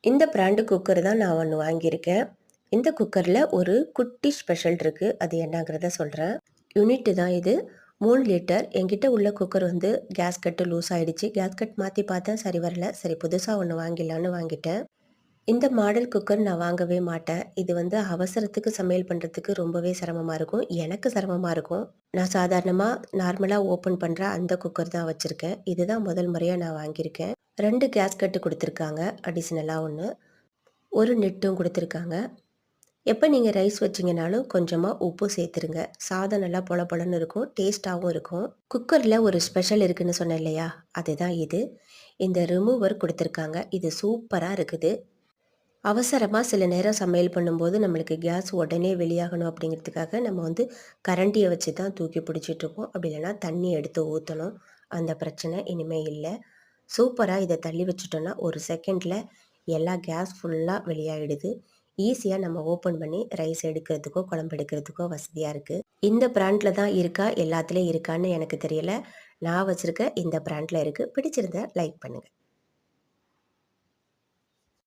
இந்த brand cooker தான் நான் ஒன்று வாங்கியிருக்கேன். இந்த குக்கரில் ஒரு குட்டி ஸ்பெஷல் இருக்குது. அது என்னங்கிறத சொல்கிறேன். யூனிட்டு தான் இது. 3 லிட்டர். என்கிட்ட உள்ள குக்கர் வந்து கேஸ்கட்டு லூஸ் ஆகிடுச்சு. கேஸ்கட் மாற்றி பார்த்தேன், சரி வரல. சரி புதுசாக ஒன்று வாங்கிடலான்னு வாங்கிட்டேன். இந்த மாடல் குக்கர் நான் வாங்கவே மாட்டேன். இது வந்து அவசரத்துக்கு சமையல் பண்ணுறதுக்கு ரொம்பவே சிரமமாக இருக்கும். எனக்கு சிரமமாக இருக்கும். நான் சாதாரணமாக நார்மலாக ஓப்பன் பண்ணுற அந்த குக்கர் தான் வச்சுருக்கேன். இதுதான் முதல் முறையாக நான் வாங்கியிருக்கேன். 2 கேஸ்கட்டு கொடுத்துருக்காங்க. அடிஷ்னலாக ஒன்று. ஒரு நெட்டும் கொடுத்துருக்காங்க. எப்போ நீங்கள் ரைஸ் வச்சிங்கனாலும் கொஞ்சமாக உப்பு சேர்த்துருங்க. சாதம் நல்லா பொல பொலன்னு இருக்கும், டேஸ்ட்டாகவும் இருக்கும். குக்கரில் ஒரு ஸ்பெஷல் இருக்குதுன்னு சொன்னேன் இல்லையா, அதுதான் இது. இந்த ரிமூவர் கொடுத்துருக்காங்க. இது சூப்பராக இருக்குது. அவசரமாக சில நேரம் சமையல் பண்ணும்போது நம்மளுக்கு கேஸ் உடனே வெளியாகணும் அப்படிங்கிறதுக்காக நம்ம வந்து கரண்டியை வச்சு தான் தூக்கி பிடிச்சிட்ருப்போம். அப்படி இல்லைன்னா தண்ணி எடுத்து ஊற்றணும். அந்த பிரச்சனை இனிமேல் இல்லை. சூப்பராக இதை தள்ளி வச்சுட்டோன்னா ஒரு செகண்டில் எல்லா கேஸ் ஃபுல்லாக வெளியாகிடுது. ஈஸியாக நம்ம ஓப்பன் பண்ணி ரைஸ் எடுக்கிறதுக்கோ குழம்பு எடுக்கிறதுக்கோ வசதியாக இருக்குது. இந்த பிராண்டில் தான் இருக்கா, எல்லாத்துலேயும் இருக்கான்னு எனக்கு தெரியலை. நான் வச்சுருக்க இந்த பிராண்டில் இருக்குது. பிடிச்சிருந்தா லைக் பண்ணுங்கள்.